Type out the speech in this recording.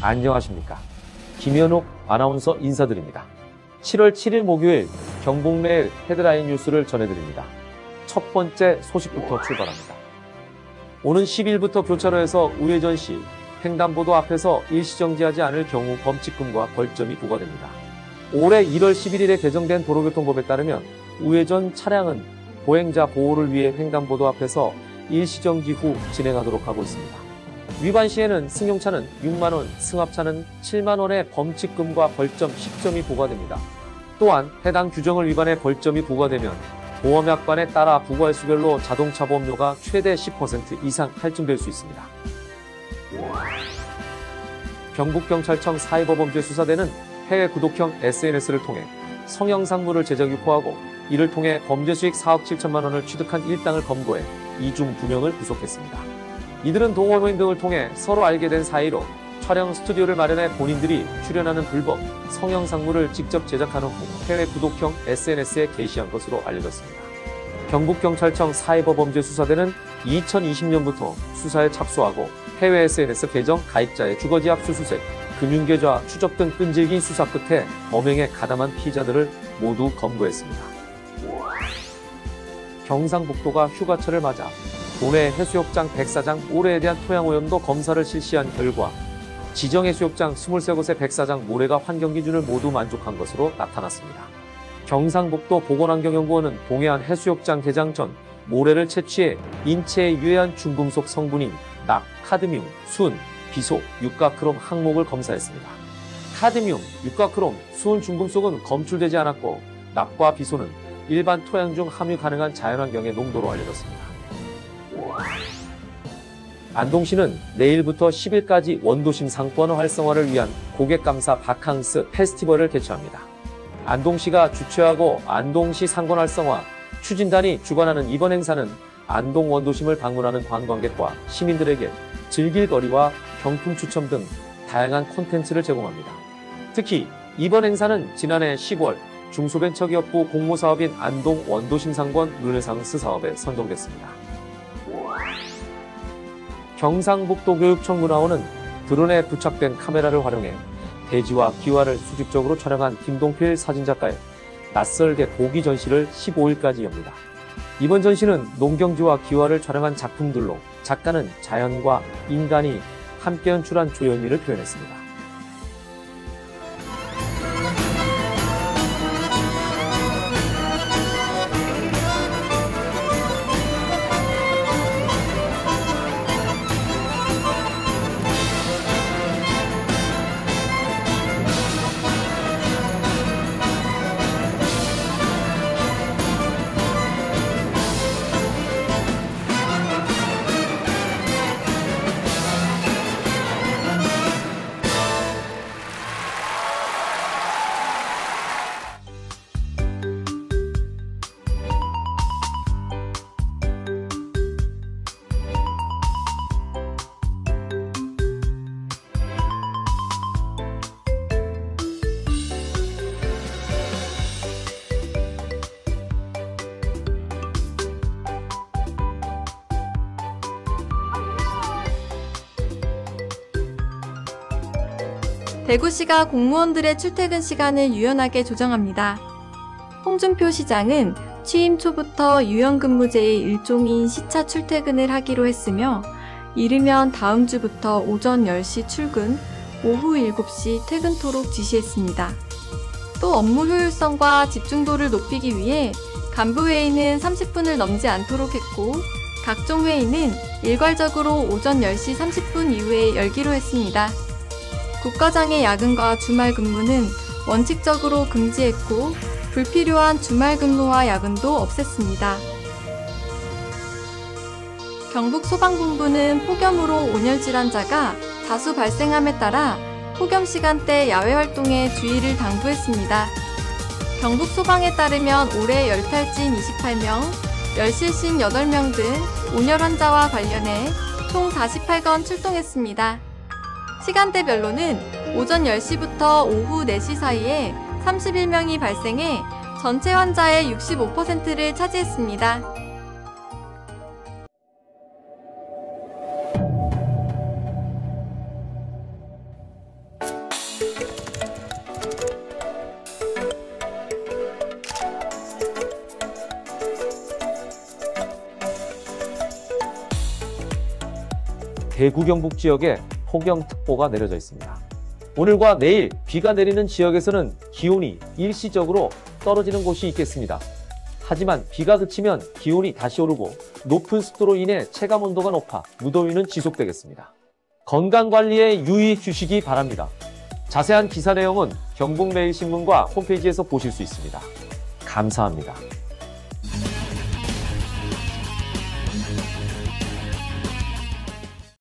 안녕하십니까. 김현욱 아나운서 인사드립니다. 7월 7일 목요일 경북매일 헤드라인 뉴스를 전해드립니다. 첫 번째 소식부터 출발합니다. 오는 10일부터 교차로에서 우회전 시 횡단보도 앞에서 일시정지하지 않을 경우 범칙금과 벌점이 부과됩니다. 올해 1월 11일에 개정된 도로교통법에 따르면 우회전 차량은 보행자 보호를 위해 횡단보도 앞에서 일시정지 후 진행하도록 하고 있습니다. 위반 시에는 승용차는 6만원, 승합차는 7만원의 범칙금과 벌점 10점이 부과됩니다. 또한 해당 규정을 위반해 벌점이 부과되면 보험약관에 따라 부과횟수별로 자동차 보험료가 최대 10% 이상 할증될 수 있습니다. 경북경찰청 사이버범죄수사대는 해외 구독형 SNS를 통해 성형상물을 제작 유포하고 이를 통해 범죄수익 4억 7천만 원을 취득한 일당을 검거해 이 중 2명을 구속했습니다. 이들은 동호인 등을 통해 서로 알게 된 사이로 촬영 스튜디오를 마련해 본인들이 출연하는 불법 성형상물을 직접 제작하는 후 해외 구독형 SNS에 게시한 것으로 알려졌습니다. 경북경찰청 사이버범죄수사대는 2020년부터 수사에 착수하고 해외 SNS 계정 가입자의 주거지 압수수색, 금융계좌 추적 등 끈질긴 수사 끝에 범행에 가담한 피의자들을 모두 검거했습니다. 경상북도가 휴가철을 맞아 도내 해수욕장 104장 모래에 대한 토양오염도 검사를 실시한 결과 지정 해수욕장 23곳의 104장 모래가 환경기준을 모두 만족한 것으로 나타났습니다. 경상북도 보건환경연구원은 동해안 해수욕장 개장 전 모래를 채취해 인체에 유해한 중금속 성분인 낙, 카드뮴, 순, 비소, 육가크롬 항목을 검사했습니다. 카드뮴, 육가크롬, 순 중금속은 검출되지 않았고 낙과 비소는 일반 토양 중 함유 가능한 자연환경의 농도로 알려졌습니다. 안동시는 내일부터 10일까지 원도심 상권 활성화를 위한 고객감사 바캉스 페스티벌을 개최합니다. 안동시가 주최하고 안동시 상권 활성화 추진단이 주관하는 이번 행사는 안동 원도심을 방문하는 관광객과 시민들에게 즐길 거리와 경품 추첨 등 다양한 콘텐츠를 제공합니다. 특히 이번 행사는 지난해 10월 중소벤처기업부 공모사업인 안동 원도심 상권 르네상스 사업에 선정됐습니다. 경상북도 교육청 문화원은 드론에 부착된 카메라를 활용해 대지와 기와를 수직적으로 촬영한 김동필 사진작가의 낯설게 보기 전시를 15일까지 엽니다. 이번 전시는 농경지와 기와를 촬영한 작품들로 작가는 자연과 인간이 함께 연출한 조연미를 표현했습니다. 대구시가 공무원들의 출퇴근 시간을 유연하게 조정합니다. 홍준표 시장은 취임 초부터 유연근무제의 일종인 시차 출퇴근을 하기로 했으며 이르면 다음 주부터 오전 10시 출근, 오후 7시 퇴근토록 지시했습니다. 또 업무 효율성과 집중도를 높이기 위해 간부회의는 30분을 넘지 않도록 했고 각종 회의는 일괄적으로 오전 10시 30분 이후에 열기로 했습니다. 국가장의 야근과 주말 근무는 원칙적으로 금지했고 불필요한 주말 근무와 야근도 없앴습니다. 경북소방본부는 폭염으로 온열 질환자가 다수 발생함에 따라 폭염 시간대 야외 활동에 주의를 당부했습니다. 경북소방에 따르면 올해 열탈진 28명, 열실신 8명 등 온열 환자와 관련해 총 48건 출동했습니다. 시간대별로는 오전 10시부터 오후 4시 사이에 31명이 발생해 전체 환자의 65%를 차지했습니다. 대구 경북 지역에 폭염특보가 내려져 있습니다. 오늘과 내일 비가 내리는 지역에서는 기온이 일시적으로 떨어지는 곳이 있겠습니다. 하지만 비가 그치면 기온이 다시 오르고 높은 습도로 인해 체감온도가 높아 무더위는 지속되겠습니다. 건강관리에 유의주시기 바랍니다. 자세한 기사 내용은 경북매일신문과 홈페이지에서 보실 수 있습니다. 감사합니다.